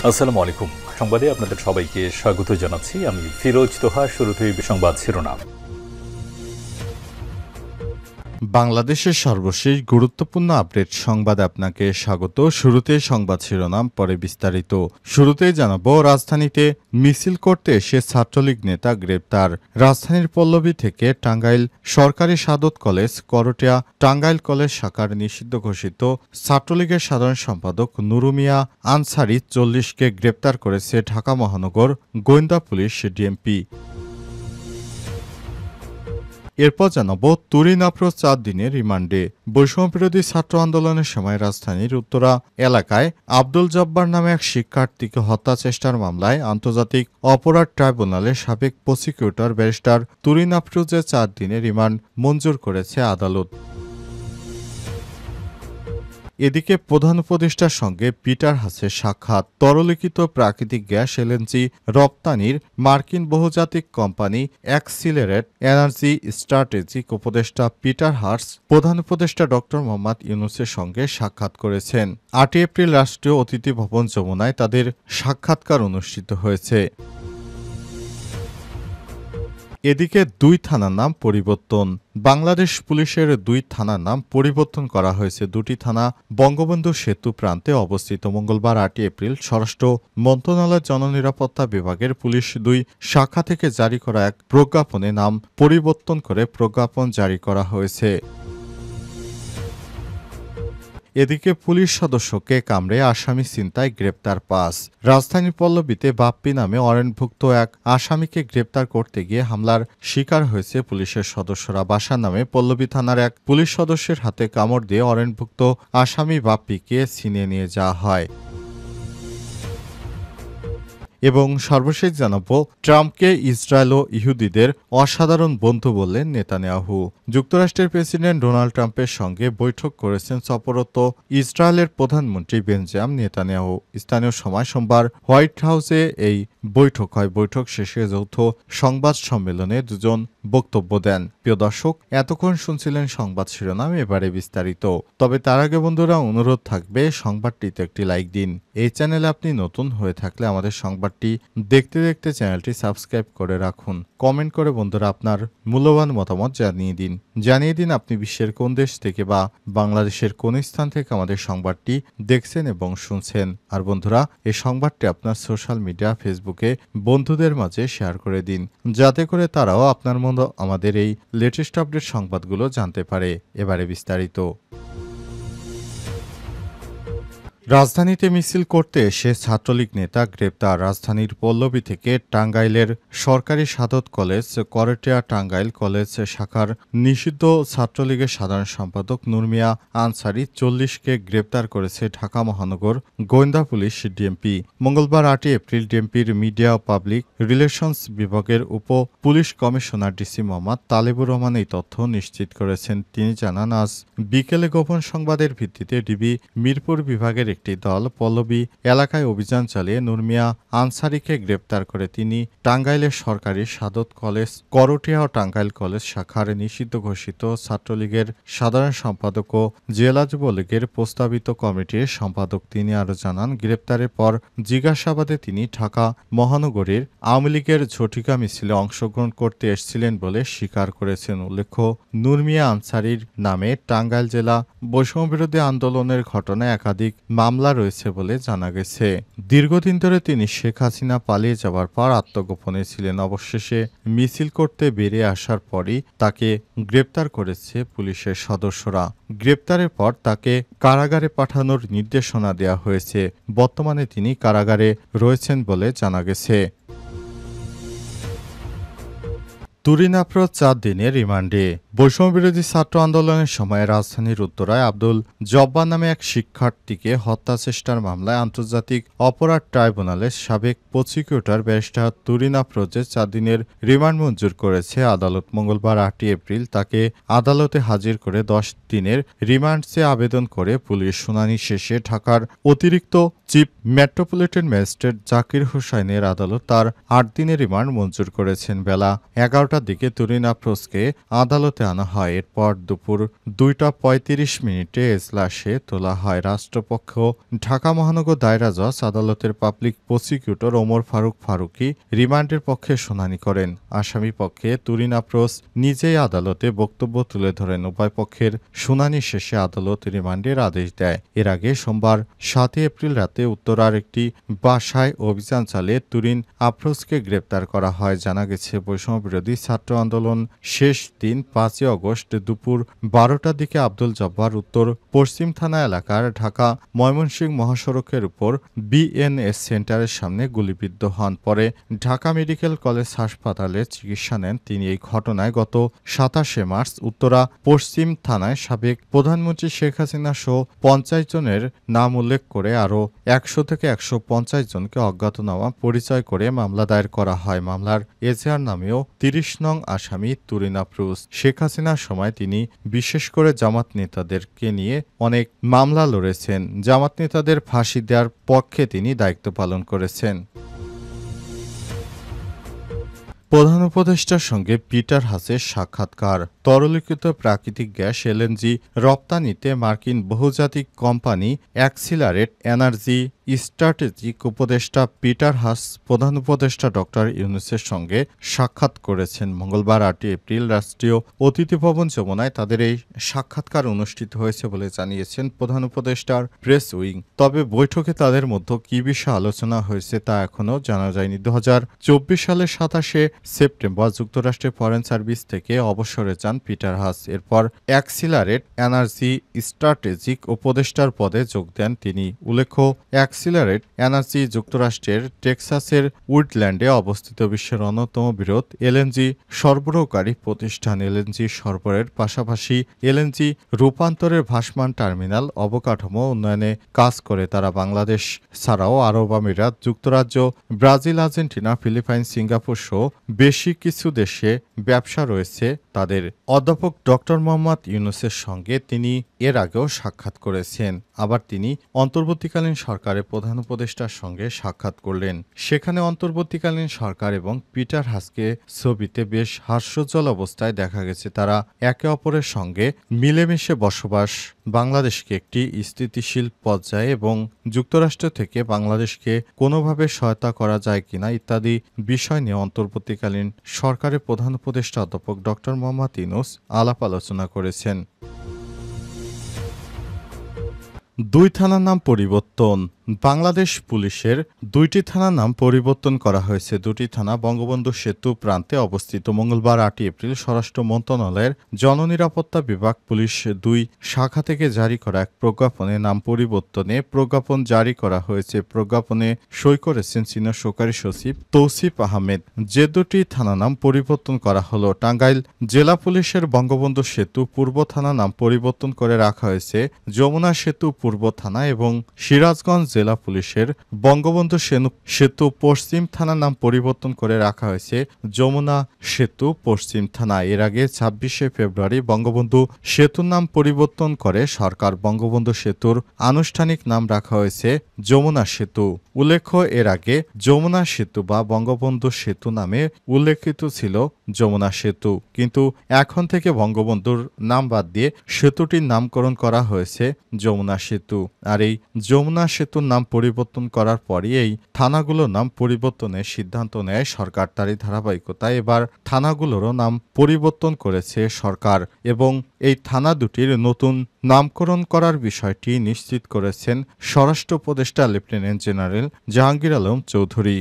আসসালামু আলাইকুম। সংবাদে আপনাদের সবাইকে স্বাগত জানাচ্ছি। আমি ফিরোজ তোহা। শুরুতেই সংবাদ শিরোনাম। বাংলাদেশের সর্বশেষ গুরুত্বপূর্ণ আপডেট সংবাদে আপনাকে স্বাগত। শুরুতে সংবাদ শিরোনাম, পরে বিস্তারিত। শুরুতেই জানাবো, রাজধানীতে মিছিল করতে এসে ছাত্রলীগ নেতা গ্রেপ্তার। রাজধানীর পল্লবী থেকে টাঙ্গাইল সরকারি সাদত কলেজ, করটিয়া টাঙ্গাইল কলেজ শাখার নিষিদ্ধ ঘোষিত ছাত্রলীগের সাধারণ সম্পাদক নুরু মিয়া আনসারি ৪০কে গ্রেপ্তার করেছে ঢাকা মহানগর গোয়েন্দা পুলিশ ডিএমপি। এরপর জানাবো, তুরিন আফরোজ ৪ দিনের রিমান্ডে। বৈষম্যবিরোধী ছাত্র আন্দোলনের সময় রাজধানীর উত্তরা এলাকায় আব্দুল জব্বার নামে এক শিক্ষার্থীকে হত্যা চেষ্টার মামলায় আন্তর্জাতিক অপরাধ ট্রাইব্যুনালের সাবেক প্রসিকিউটর ব্যারিস্টার তুরিন আফরোজের ৪ দিনের রিমান্ড মঞ্জুর করেছে আদালত। এদিকে প্রধান উপদেষ্টার সঙ্গে পিটার হাসের সাক্ষাৎ। তরলিখিত প্রাকৃতিক গ্যাস এলএনজি রপ্তানির মার্কিন বহুজাতিক কোম্পানি অ্যাক্সিলারেট এনার্জি স্ট্র্যাটেজিক উপদেষ্টা পিটার হাস প্রধান উপদেষ্টা ড মোহাম্মদ ইউনূসের সঙ্গে সাক্ষাৎ করেছেন। ৮ এপ্রিল রাষ্ট্রীয় অতিথি ভবন যমুনায় তাদের সাক্ষাৎকার অনুষ্ঠিত হয়েছে। এদিকে ২ থানার নাম পরিবর্তন। বাংলাদেশ পুলিশের ২ থানার নাম পরিবর্তন করা হয়েছে। ২টি থানা বঙ্গবন্ধু সেতু প্রান্তে অবস্থিত। মঙ্গলবার ৮ এপ্রিল স্বরাষ্ট্র মন্ত্রণালয়ের জননিরাপত্তা বিভাগের পুলিশ ২ শাখা থেকে জারি করা এক প্রজ্ঞাপনে নাম পরিবর্তন করে প্রজ্ঞাপন জারি করা হয়েছে। এদিকে পুলিশ সদস্যকে কামড়ে আসামি ছিনতাই গ্রেপ্তার ৫। রাজধানীর পল্লবীতে বাপ্পি নামে ওয়ারেন্টভুক্ত এক আসামিকে গ্রেপ্তার করতে গিয়ে হামলার শিকার হয়েছে পুলিশের সদস্যরা। বাসা নামে পল্লবী থানার এক পুলিশ সদস্যের হাতে কামড় দিয়ে ওয়ারেন্টভুক্ত আসামি বাপ্পিকে ছিনিয়ে নিয়ে যাওয়া হয়। এবং সর্বশেষ জানাবো, ট্রাম্পকে ইসরায়েল ও ইহুদিদের অসাধারণ বন্ধু বললেন নেতানিয়াহু। যুক্তরাষ্ট্রের প্রেসিডেন্ট ডোনাল্ড ট্রাম্পের সঙ্গে বৈঠক করেছেন সফররত ইসরায়েলের প্রধানমন্ত্রী বেঞ্জামিন নেতানিয়াহু। স্থানীয় সময় সোমবার হোয়াইট হাউসে এই বৈঠক হয়। বৈঠক শেষে যৌথ সংবাদ সম্মেলনে দুজন বক্তব্য দেন। প্রিয় দর্শক, এতক্ষণ শুনছিলেন সংবাদ শিরোনাম, এবারে বিস্তারিত। তবে তার আগে বন্ধুরা, অনুরোধ থাকবে সংবাদটিতে একটি লাইক দিন। এই চ্যানেলে আপনি নতুন হয়ে থাকলে আমাদের সংবাদটি দেখতে দেখতে চ্যানেলটি সাবস্ক্রাইব করে রাখুন। কমেন্ট করে বন্ধুরা আপনার মূল্যবান মতামত জানিয়ে দিন আপনি বিশ্বের কোন দেশ থেকে বা বাংলাদেশের কোন স্থান থেকে আমাদের সংবাদটি দেখছেন এবং শুনছেন। আর বন্ধুরা, এই সংবাদটি আপনার সোশ্যাল মিডিয়া ফেসবুকে বন্ধুদের মাঝে শেয়ার করে দিন, যাতে করে তারাও আপনার মতো আমাদের এই লেটেস্ট আপডেট সংবাদগুলো জানতে পারে। এবারে বিস্তারিত। রাজধানীতে মিছিল করতে এসে ছাত্রলীগ নেতা গ্রেপ্তার। রাজধানীর পল্লবী থেকে টাঙ্গাইলের সরকারি সাদত কলেজ, করটিয়া টাঙ্গাইল কলেজ শাখার নিষিদ্ধ ছাত্রলীগের সাধারণ সম্পাদক নুর মিয়া আনসারি ৪০কে গ্রেপ্তার করেছে ঢাকা মহানগর গোয়েন্দা পুলিশ ডিএমপি। মঙ্গলবার ৮ এপ্রিল ডিএমপির মিডিয়া ও পাবলিক রিলেশনস বিভাগের উপ police commissioner DC Mohammad Talebur Rahman এই তথ্য নিশ্চিত করেছেন। তিনি জানান, আজ বিকেলে গোপন সংবাদের ভিত্তিতে ডিবি মিরপুর বিভাগের একটি দল পল্লবী এলাকায় অভিযান চালিয়ে নুর মিয়া আনসারিকে গ্রেপ্তার করে। তিনি টাঙ্গাইলের সরকারি সাদত কলেজ, করটিয়া ও টাঙ্গাইল কলেজ শাখার নিষিদ্ধ ঘোষিত ছাত্রলীগের সাধারণ সম্পাদক ও জেলা যুবলীগের প্রস্তাবিত কমিটির সম্পাদক। তিনি আরও জানান, গ্রেপ্তারের পর জিজ্ঞাসাবাদে তিনি ঢাকা মহানগরীর আওয়ামী লীগের ঝটিকা মিছিলে অংশগ্রহণ করতে এসেছিলেন বলে স্বীকার করেছেন। উল্লেখ্য, নুর মিয়া আনসারির নামে টাঙ্গাইল জেলা বৈষম্যবিরোধী আন্দোলনের ঘটনায় একাধিক মামলা রয়েছে বলে জানা গেছে। দীর্ঘদিন ধরে তিনি শেখ হাসিনা পালিয়ে যাওয়ার পর আত্মগোপনে ছিলেন। অবশেষে মিছিল করতে বেরিয়ে আসার পরই তাকে গ্রেপ্তার করেছে পুলিশের সদস্যরা। গ্রেপ্তারের পর তাকে কারাগারে পাঠানোর নির্দেশনা দেওয়া হয়েছে। বর্তমানে তিনি কারাগারে রয়েছেন বলে জানা গেছে। তুরিন আফরোজ ৪ দিনের রিমান্ডে। বৈষম্যবিরোধী ছাত্র আন্দোলনের সময় রাজধানীর উত্তরায় আব্দুল জব্বার নামে এক শিক্ষার্থীকে হত্যা চেষ্টার মামলায় আন্তর্জাতিক অপরাধ ট্রাইব্যুনালের সাবেক প্রসিকিউটর ব্যারিস্টার তুরিন আফরোজের ৪ দিনের রিমান্ড মঞ্জুর করেছে আদালত। মঙ্গলবার ৮ এপ্রিল তাকে আদালতে হাজির করে ১০ দিনের রিমান্ড চেয়ে আবেদন করে পুলিশ। শুনানি শেষে ঢাকার অতিরিক্ত চিফ মেট্রোপলিটন ম্যাজিস্ট্রেট জাকির হোসাইনের আদালত তার ৮ দিনের রিমান্ড মঞ্জুর করেছেন। বেলা ১১টা ১২টার দিকে তুরিন আফরোজকে আদালতে আনা হয়। এরপর দুপুর ২টা ৩৫ এজলাসে তোলা হয়। রাষ্ট্রপক্ষ ঢাকা মহানগর দায়রা জজ আদালতের পাবলিক প্রসিকিউটর ওমর ফারুক ফারুকী রিমান্ডের পক্ষে শুনানি করেন। আসামি পক্ষে তুরিন আফরোজ নিজেই আদালতে বক্তব্য তুলে ধরেন। উভয় পক্ষের শুনানি শেষে আদালত রিমান্ডের আদেশ দেয়। এর আগে সোমবার ৭ এপ্রিল রাতে উত্তরার একটি বাসায় অভিযান চালিয়ে তুরিন আফরোজকে গ্রেপ্তার করা হয়। জানা গেছে, বৈষম্যবিরোধী ছাত্র আন্দোলন শেষ দিন ৫ই আগস্ট দুপুর ১২টার দিকে আব্দুল জব্বার উত্তর পশ্চিম থানা এলাকার ঢাকা ময়মনসিংহ মহাসড়কের উপর বিএনএস সেন্টারের সামনে গুলিবিদ্ধ হন। পরে ঢাকা মেডিকেল কলেজ হাসপাতালে চিকিৎসা নেন তিনি। এই ঘটনায় গত ২৭ মার্চ উত্তরা পশ্চিম থানায় সাবেক প্রধানমন্ত্রী শেখ হাসিনা সহ ৫০ জনের নাম উল্লেখ করে আরও ১০০ থেকে ১৫০ জনকে অজ্ঞাতনামা পরিচয় করে মামলা দায়ের করা হয়। মামলার এজাহার নামেও ৩০ নং আসামি তুরিন আফরোজ। শেখ হাসিনার সময় তিনি বিশেষ করে জামাত নেতাদেরকে নিয়ে অনেক মামলা লড়েছেন। জামাত নেতাদের ফাঁসি দেওয়ার পক্ষে তিনি দায়িত্ব পালন করেছেন। প্রধান উপদেষ্টার সঙ্গে পিটার হাসের সাক্ষাৎকার। তরলীকৃত প্রাকৃতিক গ্যাস এলএনজি রপ্তানিতে মার্কিন বহুজাতিক কোম্পানি অ্যাক্সিলারেট এনার্জি স্ট্র্যাটেজিক উপদেষ্টা পিটার হাস প্রধান উপদেষ্টা ড ইউনূসের সঙ্গে সাক্ষাৎ করেছেন। মঙ্গলবার ৮ এপ্রিল রাষ্ট্রীয় অতিথি ভবন যমুনায় তাদের এই সাক্ষাৎকার অনুষ্ঠিত হয়েছে বলে জানিয়েছেন প্রধান উপদেষ্টার প্রেস উইং। তবে বৈঠকে তাদের মধ্যে কী বিষয়ে আলোচনা হয়েছে তা এখনও জানা যায়নি। ২০২৪ সালের ২৭শে সেপ্টেম্বর যুক্তরাষ্ট্রের ফরেন সার্ভিস থেকে অবসরে যান পিটার হাস। এরপর অ্যাক্সিলারেট এনার্জি স্ট্র্যাটেজিক উপদেষ্টার পদে যোগ দেন তিনি। উল্লেখ্য, অ্যাক্সিলারেট এনার্জি যুক্তরাষ্ট্রের টেক্সাসের উডল্যান্ডে অবস্থিত বিশ্বের অন্যতম বৃহৎ এলএনজি সরবরাহকারী প্রতিষ্ঠান। এলএনজি সরবরাহের পাশাপাশি এলএনজি রূপান্তরের ভাসমান টার্মিনাল অবকাঠামো উন্নয়নে কাজ করে তারা। বাংলাদেশ ছাড়াও আরব আমিরাত, যুক্তরাজ্য, ব্রাজিল, আর্জেন্টিনা, ফিলিপাইন, সিঙ্গাপুর সহ বেশি কিছু দেশে ব্যবসা রয়েছে তাদের। অধ্যাপক ড মোহাম্মদ ইউনূসের সঙ্গে তিনি এর আগেও সাক্ষাৎ করেছেন। আবার তিনি অন্তর্বর্তীকালীন সরকারের প্রধান উপদেষ্টার সঙ্গে সাক্ষাৎ করলেন। সেখানে অন্তর্বর্তীকালীন সরকার এবং পিটার হাসকে ছবিতে বেশ হাস্যোজ্জ্বল অবস্থায় দেখা গেছে। তারা একে অপরের সঙ্গে মিলেমিশে বসবাস, বাংলাদেশকে একটি স্থিতিশীল পর্যায়ে এবং যুক্তরাষ্ট্র থেকে বাংলাদেশকে কোনোভাবে সহায়তা করা যায় কিনা ইত্যাদি বিষয় নিয়ে অন্তর্বর্তীকালীন সরকারের প্রধান উপদেষ্টা অধ্যাপক ড মোহাম্মদ ইউনূস আলাপ আলোচনা করেছেন। ২ থানার নাম পরিবর্তন। বাংলাদেশ পুলিশের ২টি থানার নাম পরিবর্তন করা হয়েছে। ২টি থানা বঙ্গবন্ধু সেতু প্রান্তে অবস্থিত। মঙ্গলবার ৮ এপ্রিল স্বরাষ্ট্র মন্ত্রণালয়ের জননিরাপত্তা বিভাগ পুলিশ ২ শাখা থেকে জারি করা এক প্রজ্ঞাপনে নাম পরিবর্তনে প্রজ্ঞাপন জারি করা হয়েছে। প্রজ্ঞাপনে সই করেছেন সিনিয়র সহকারী সচিব তৌসিফ আহমেদ। যে ২টি থানা নাম পরিবর্তন করা হলো: টাঙ্গাইল জেলা পুলিশের বঙ্গবন্ধু সেতু পূর্ব থানা নাম পরিবর্তন করে রাখা হয়েছে যমুনা সেতু পূর্ব থানা এবং সিরাজগঞ্জ জেলা পুলিশের বঙ্গবন্ধু সেতু পশ্চিম থানার নাম পরিবর্তন করে রাখা হয়েছে যমুনা সেতু পশ্চিম থানা। এর আগে ২৬শে ফেব্রুয়ারি বঙ্গবন্ধু সেতুর নাম পরিবর্তন করে সরকার। বঙ্গবন্ধু সেতুর আনুষ্ঠানিক নাম রাখা হয়েছে যমুনা সেতু। উল্লেখ্য, এর আগে যমুনা সেতু বা বঙ্গবন্ধু সেতু নামে উল্লেখিত ছিল যমুনা সেতু, কিন্তু এখন থেকে বঙ্গবন্ধুর নাম বাদ দিয়ে সেতুটির নামকরণ করা হয়েছে যমুনা সেতু। আর এই যমুনা সেতুর নাম পরিবর্তন করার পরই এই থানাগুলোর নাম পরিবর্তনের সিদ্ধান্ত নেয় সরকার। তারই ধারাবাহিকতায় এবার থানাগুলোরও নাম পরিবর্তন করেছে সরকার এবং এই থানা দুটির নতুন নামকরণ করার বিষয়টি নিশ্চিত করেছেন স্বরাষ্ট্র উপদেষ্টা লেফটেন্যান্ট জেনারেল জাহাঙ্গীর আলম চৌধুরী।